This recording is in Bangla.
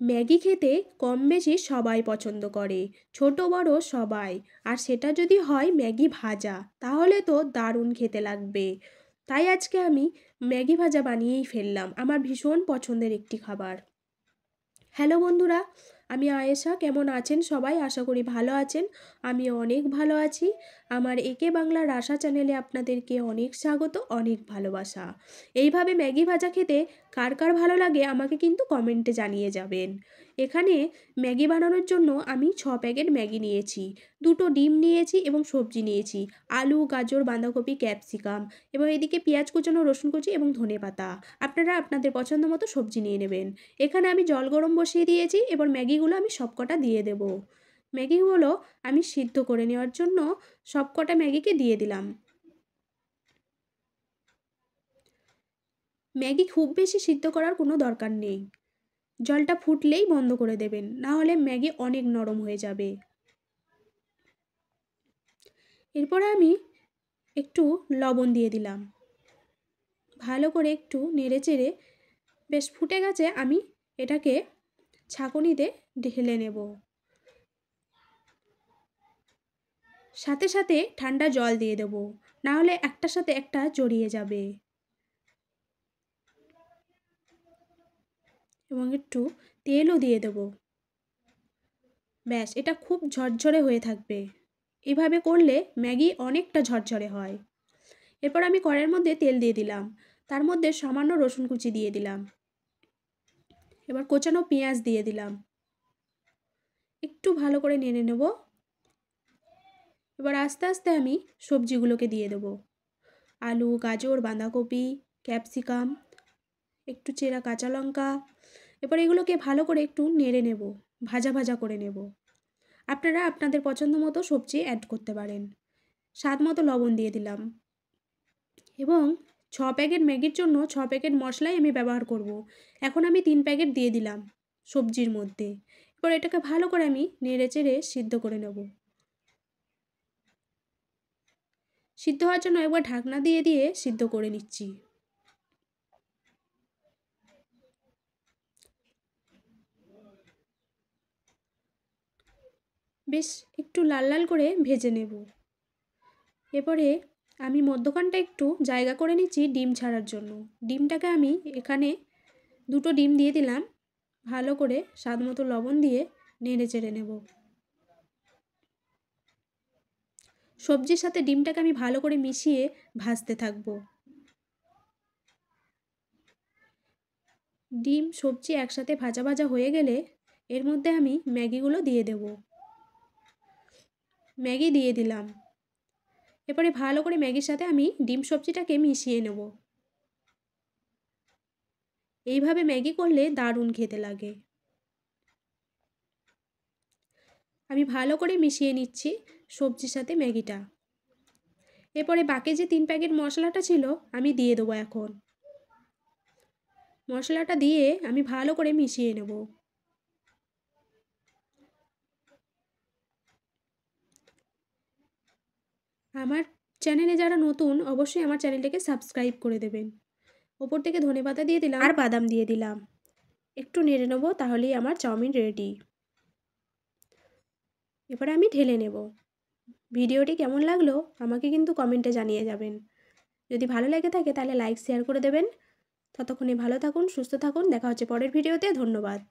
ম্যাগি খেতে কম বেশি সবাই পছন্দ করে, ছোট বড় সবাই। আর সেটা যদি হয় ম্যাগি ভাজা, তাহলে তো দারুণ খেতে লাগবে। তাই আজকে আমি ম্যাগি ভাজা বানিয়েই ফেললাম, আমার ভীষণ পছন্দের একটি খাবার। হ্যালো বন্ধুরা, আমি আয়েশা। কেমন আছেন সবাই? আশা করি ভালো আছেন। আমি অনেক ভালো আছি। আমার একে বাংলা রাসা চ্যানেলে আপনাদেরকে অনেক স্বাগত, অনেক ভালোবাসা। এইভাবে ম্যাগি ভাজা খেতে কার কার ভালো লাগে আমাকে কিন্তু কমেন্টে জানিয়ে যাবেন। এখানে ম্যাগি বানানোর জন্য আমি 6 প্যাকেট ম্যাগি নিয়েছি, 2টো ডিম নিয়েছি এবং সবজি নিয়েছি, আলু, গাজর, বাঁধাকপি, ক্যাপসিকাম এবং এদিকে পেঁয়াজ কুচানো, রসুন কুচি এবং ধনেপাতা। আপনারা আপনাদের পছন্দ মতো সবজি নিয়ে নেবেন। এখানে আমি জল গরম বসিয়ে দিয়েছি, এবার ম্যাগিগুলো আমি সবকটা দিয়ে দেব। ম্যাগিগুলো আমি সিদ্ধ করে নেওয়ার জন্য সবকটা ম্যাগিকে দিয়ে দিলাম। ম্যাগি খুব বেশি সিদ্ধ করার কোনো দরকার নেই, জলটা ফুটলেই বন্ধ করে দেবেন, না হলে ম্যাগি অনেক নরম হয়ে যাবে। এরপরে আমি একটু লবণ দিয়ে দিলাম, ভালো করে একটু নেড়ে চেড়ে বেশ ফুটে গেছে, আমি এটাকে ছাঁকুনিতে ঢেলে নেব। সাথে সাথে ঠান্ডা জল দিয়ে দেবো, না হলে একটার সাথে একটা জড়িয়ে যাবে। এবং একটু তেলও দিয়ে দেবো। ব্যাস, এটা খুব ঝরঝরে হয়ে থাকবে। এভাবে করলে ম্যাগি অনেকটা ঝরঝরে হয়। এরপর আমি কড়াইয়ের মধ্যে তেল দিয়ে দিলাম, তার মধ্যে সামান্য রসুন কুচি দিয়ে দিলাম, এবার কোচানো পেঁয়াজ দিয়ে দিলাম, একটু ভালো করে নেড়ে নেব। এবার আস্তে আস্তে আমি সবজিগুলোকে দিয়ে দেবো, আলু, গাজর, বাঁধাকপি, ক্যাপসিকাম, একটু চেরা কাঁচা লঙ্কা। এবার এগুলোকে ভালো করে একটু নেড়ে নেব, ভাজা ভাজা করে নেব। আপনারা আপনাদের পছন্দ মতো সবজি অ্যাড করতে পারেন। স্বাদ মতো লবণ দিয়ে দিলাম এবং 6 প্যাকেট ম্যাগির জন্য 6 প্যাকেট মশলাই আমি ব্যবহার করব। এখন আমি 3 প্যাকেট দিয়ে দিলাম সবজির মধ্যে। এবার এটাকে ভালো করে আমি নেড়ে চেড়ে সিদ্ধ করে নেব। সিদ্ধ হওয়ার জন্য একবার ঢাকনা দিয়ে দিয়ে সিদ্ধ করে নিচ্ছি। বেশ একটু লাল লাল করে ভেজে নেব। এরপরে আমি মধ্যখানটা একটু জায়গা করে নিচ্ছি ডিম ছাড়ার জন্য। ডিমটাকে আমি এখানে 2টো ডিম দিয়ে দিলাম, ভালো করে স্বাদ মতো লবণ দিয়ে নেড়ে চেড়ে নেব। সবজির সাথে ডিমটাকে আমি ভালো করে মিশিয়ে ভাজতে থাকবো। ডিম সবজি একসাথে ভাজা ভাজা হয়ে গেলে এর মধ্যে আমি ম্যাগিগুলো দিয়ে দেব। ম্যাগি দিয়ে দিলাম। এরপরে ভালো করে ম্যাগির সাথে আমি ডিম সবজিটাকে মিশিয়ে নেব। এইভাবে ম্যাগি করলে দারুণ খেতে লাগে। আমি ভালো করে মিশিয়ে নিচ্ছি সবজির সাথে ম্যাগিটা। এরপরে বাকি যে 3 প্যাকেট মশলাটা ছিল আমি দিয়ে দেবো এখন। মশলাটা দিয়ে আমি ভালো করে মিশিয়ে নেব। আমার চ্যানেলে যারা নতুন অবশ্যই আমার চ্যানেলটাকে সাবস্ক্রাইব করে দেবেন। ওপর থেকে ধনেপাতা দিয়ে দিলাম আর বাদাম দিয়ে দিলাম। একটু নেড়ে নেবো, তাহলেই আমার চাউমিন রেডি। এবারে আমি ঢেলে নেব। ভিডিওটি কেমন লাগলো আমাকে কিন্তু কমেন্টে জানিয়ে যাবেন। যদি ভালো লেগে থাকে তাহলে লাইক শেয়ার করে দেবেন। ততক্ষণে ভালো থাকুন, সুস্থ থাকুন। দেখা হচ্ছে পরের ভিডিওতে। ধন্যবাদ।